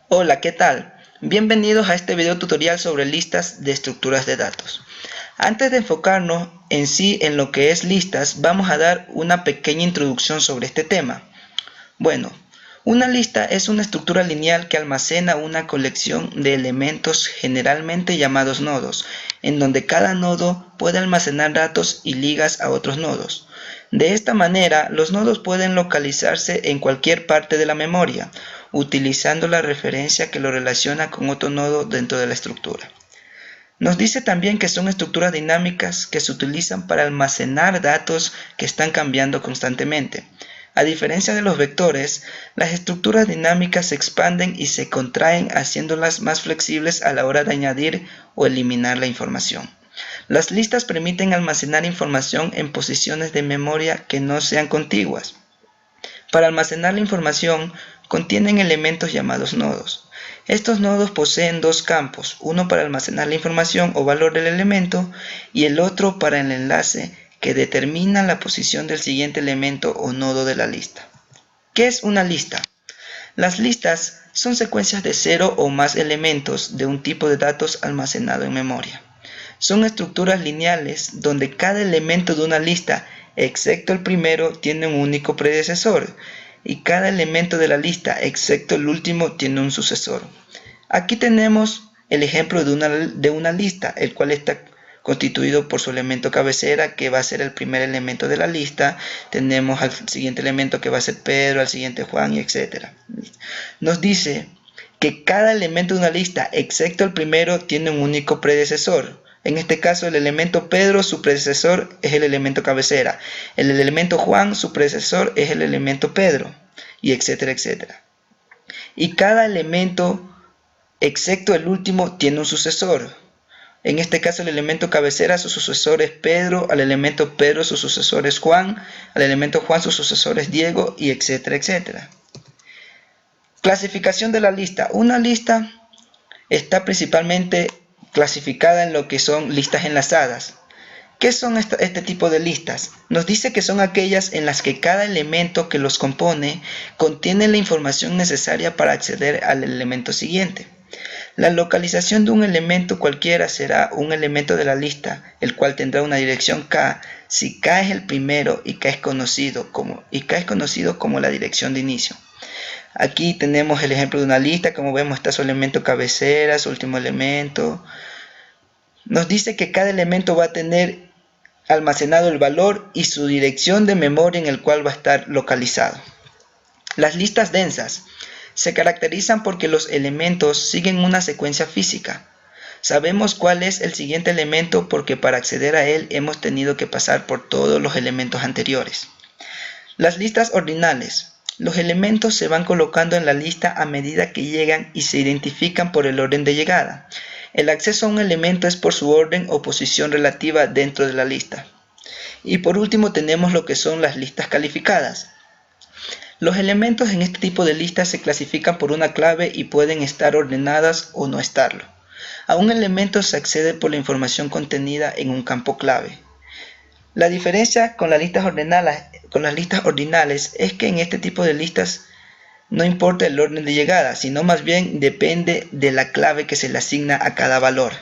Hola, ¿qué tal? Bienvenidos a este video tutorial sobre listas de estructuras de datos. Antes de enfocarnos en sí en lo que es listas, vamos a dar una pequeña introducción sobre este tema. Bueno, una lista es una estructura lineal que almacena una colección de elementos generalmente llamados nodos, en donde cada nodo puede almacenar datos y ligas a otros nodos. De esta manera, los nodos pueden localizarse en cualquier parte de la memoria, utilizando la referencia que lo relaciona con otro nodo dentro de la estructura. Nos dice también que son estructuras dinámicas que se utilizan para almacenar datos que están cambiando constantemente. A diferencia de los vectores, las estructuras dinámicas se expanden y se contraen haciéndolas más flexibles a la hora de añadir o eliminar la información. Las listas permiten almacenar información en posiciones de memoria que no sean contiguas. Para almacenar la información, contienen elementos llamados nodos. Estos nodos poseen dos campos, uno para almacenar la información o valor del elemento y el otro para el enlace que determina la posición del siguiente elemento o nodo de la lista. ¿Qué es una lista? Las listas son secuencias de 0 o más elementos de un tipo de datos almacenado en memoria. Son estructuras lineales donde cada elemento de una lista, excepto el primero, tiene un único predecesor y cada elemento de la lista, excepto el último, tiene un sucesor. Aquí tenemos el ejemplo de una lista, el cual está constituido por su elemento cabecera, que va a ser el primer elemento de la lista. Tenemos al siguiente elemento que va a ser Pedro, al siguiente Juan, y etc. Nos dice que cada elemento de una lista, excepto el primero, tiene un único predecesor. En este caso, el elemento Pedro, su predecesor es el elemento cabecera. El elemento Juan, su predecesor es el elemento Pedro, y etcétera, etcétera. Y cada elemento, excepto el último, tiene un sucesor. En este caso, el elemento cabecera, su sucesor es Pedro, al elemento Pedro, su sucesor es Juan, al elemento Juan, su sucesor es Diego, y etcétera, etcétera. Clasificación de la lista. Una lista está principalmente clasificada en lo que son listas enlazadas. ¿Qué son este tipo de listas? Nos dice que son aquellas en las que cada elemento que los compone contiene la información necesaria para acceder al elemento siguiente. La localización de un elemento cualquiera será un elemento de la lista, el cual tendrá una dirección K si K es el primero y K es conocido como la dirección de inicio. Aquí tenemos el ejemplo de una lista, como vemos está su elemento cabecera, su último elemento. Nos dice que cada elemento va a tener almacenado el valor y su dirección de memoria en el cual va a estar localizado. Las listas densas se caracterizan porque los elementos siguen una secuencia física. Sabemos cuál es el siguiente elemento porque para acceder a él hemos tenido que pasar por todos los elementos anteriores. Las listas ordinales. Los elementos se van colocando en la lista a medida que llegan y se identifican por el orden de llegada. El acceso a un elemento es por su orden o posición relativa dentro de la lista. Y por último tenemos lo que son las listas calificadas. Los elementos en este tipo de listas se clasifican por una clave y pueden estar ordenadas o no estarlo. A un elemento se accede por la información contenida en un campo clave. La diferencia con las listas ordinales es que en este tipo de listas no importa el orden de llegada, sino más bien depende de la clave que se le asigna a cada valor.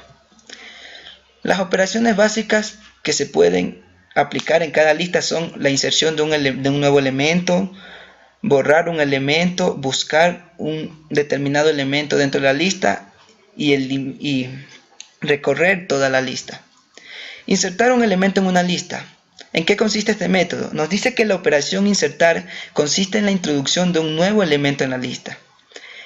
Las operaciones básicas que se pueden aplicar en cada lista son la inserción de un nuevo elemento, borrar un elemento, buscar un determinado elemento dentro de la lista y recorrer toda la lista. Insertar un elemento en una lista. ¿En qué consiste este método? Nos dice que la operación insertar consiste en la introducción de un nuevo elemento en la lista.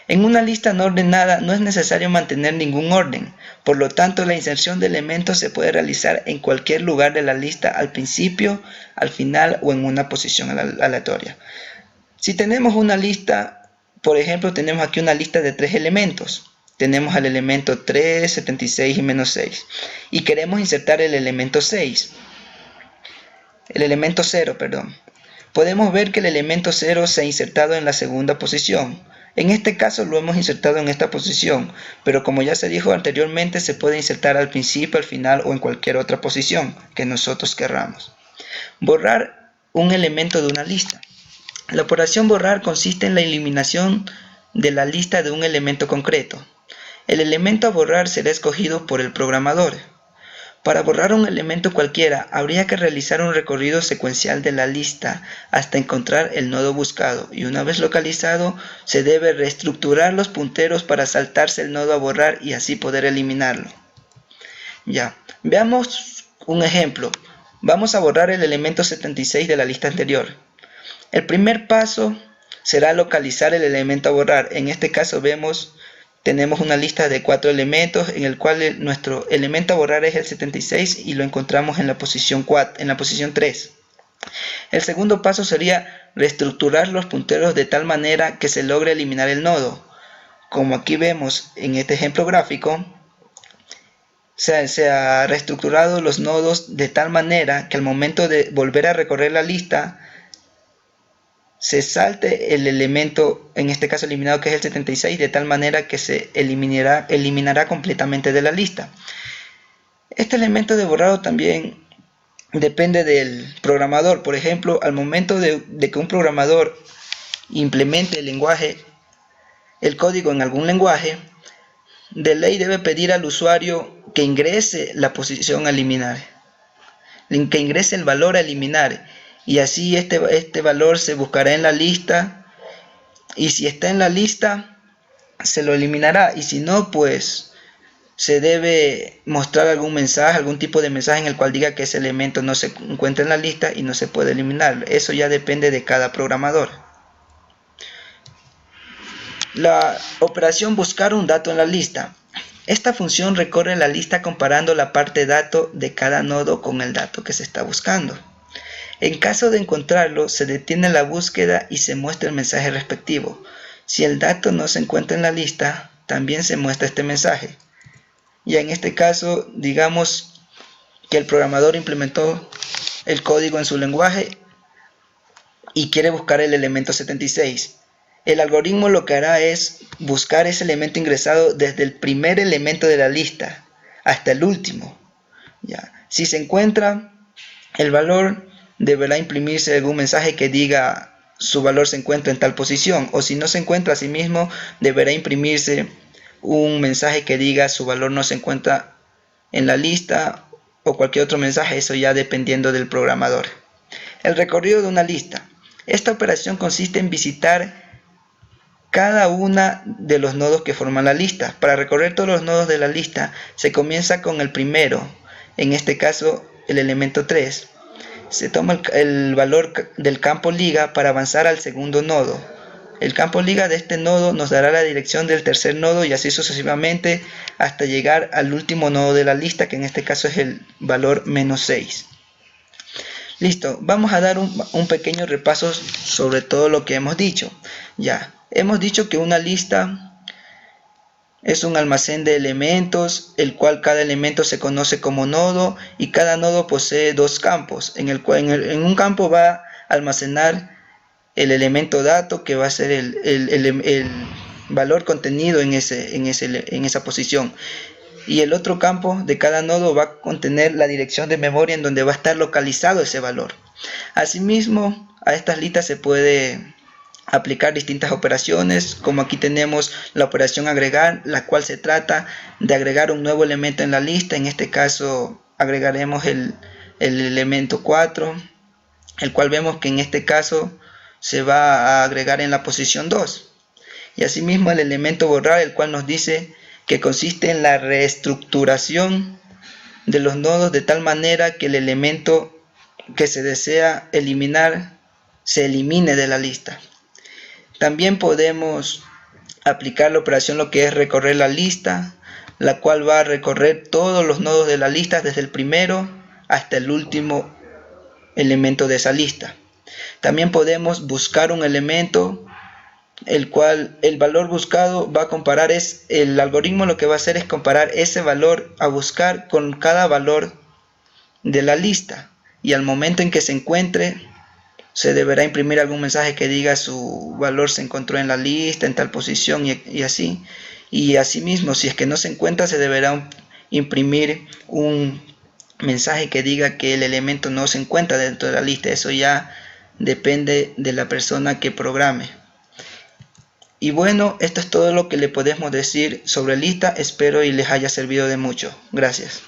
En una lista no ordenada no es necesario mantener ningún orden, por lo tanto la inserción de elementos se puede realizar en cualquier lugar de la lista al principio, al final o en una posición aleatoria. Si tenemos una lista, por ejemplo, tenemos aquí una lista de 3 elementos. Tenemos al elemento 3, 76 y menos 6. Y queremos insertar el elemento 6. El elemento 0, perdón. Podemos ver que el elemento 0 se ha insertado en la segunda posición. En este caso lo hemos insertado en esta posición, pero como ya se dijo anteriormente, se puede insertar al principio, al final o en cualquier otra posición que nosotros querramos. Borrar un elemento de una lista. La operación borrar consiste en la eliminación de la lista de un elemento concreto. El elemento a borrar será escogido por el programador. Para borrar un elemento cualquiera, habría que realizar un recorrido secuencial de la lista hasta encontrar el nodo buscado, y una vez localizado, se debe reestructurar los punteros para saltarse el nodo a borrar y así poder eliminarlo. Ya, veamos un ejemplo. Vamos a borrar el elemento 76 de la lista anterior. El primer paso será localizar el elemento a borrar. En este caso tenemos una lista de 4 elementos en el cual nuestro elemento a borrar es el 76 y lo encontramos en la posición 3. El segundo paso sería reestructurar los punteros de tal manera que se logre eliminar el nodo. Como aquí vemos en este ejemplo gráfico, se ha reestructurado los nodos de tal manera que al momento de volver a recorrer la lista se salte el elemento, en este caso eliminado, que es el 76, de tal manera que se eliminará completamente de la lista. Este elemento de borrado también depende del programador. Por ejemplo, al momento de que un programador implemente el código en algún lenguaje, de ley debe pedir al usuario que ingrese la posición a eliminar, que ingrese el valor a eliminar, y así este valor se buscará en la lista, y si está en la lista se lo eliminará, y si no, pues se debe mostrar algún mensaje, algún tipo de mensaje en el cual diga que ese elemento no se encuentra en la lista y no se puede eliminar. Eso ya depende de cada programador. La operación buscar un dato en la lista. Esta función recorre la lista comparando la parte dato de cada nodo con el dato que se está buscando. En caso de encontrarlo, se detiene la búsqueda y se muestra el mensaje respectivo. Si el dato no se encuentra en la lista, también se muestra este mensaje. Y en este caso, digamos que el programador implementó el código en su lenguaje y quiere buscar el elemento 76. El algoritmo lo que hará es buscar ese elemento ingresado desde el primer elemento de la lista hasta el último. ¿Ya? Si se encuentra el valor, deberá imprimirse algún mensaje que diga su valor se encuentra en tal posición, o si no se encuentra a sí mismo, deberá imprimirse un mensaje que diga su valor no se encuentra en la lista, o cualquier otro mensaje, eso ya dependiendo del programador. El recorrido de una lista. Esta operación consiste en visitar cada una de los nodos que forman la lista. Para recorrer todos los nodos de la lista, se comienza con el primero, en este caso el elemento 3. Se toma el valor del campo liga para avanzar al segundo nodo. El campo liga de este nodo nos dará la dirección del tercer nodo y así sucesivamente hasta llegar al último nodo de la lista, que en este caso es el valor -6. Listo, vamos a dar un pequeño repaso sobre todo lo que hemos dicho. Ya, hemos dicho que una lista es un almacén de elementos, el cual cada elemento se conoce como nodo y cada nodo posee dos campos, en el cual en un campo va a almacenar el elemento dato, que va a ser el valor contenido en esa posición, y el otro campo de cada nodo va a contener la dirección de memoria en donde va a estar localizado ese valor. Asimismo, a estas listas se puede aplicar distintas operaciones, como aquí tenemos la operación agregar, la cual se trata de agregar un nuevo elemento en la lista. En este caso agregaremos el elemento 4, el cual vemos que en este caso se va a agregar en la posición 2. Y asimismo el elemento borrar, el cual nos dice que consiste en la reestructuración de los nodos de tal manera que el elemento que se desea eliminar se elimine de la lista. También podemos aplicar la operación lo que es recorrer la lista, la cual va a recorrer todos los nodos de la lista desde el primero hasta el último elemento de esa lista. También podemos buscar un elemento, el cual el valor buscado va a comparar, el algoritmo lo que va a hacer es comparar ese valor a buscar con cada valor de la lista, y al momento en que se encuentre se deberá imprimir algún mensaje que diga su valor se encontró en la lista, en tal posición y así. Y asimismo, si es que no se encuentra, se deberá imprimir un mensaje que diga que el elemento no se encuentra dentro de la lista. Eso ya depende de la persona que programe. Y bueno, esto es todo lo que le podemos decir sobre lista. Espero y les haya servido de mucho. Gracias.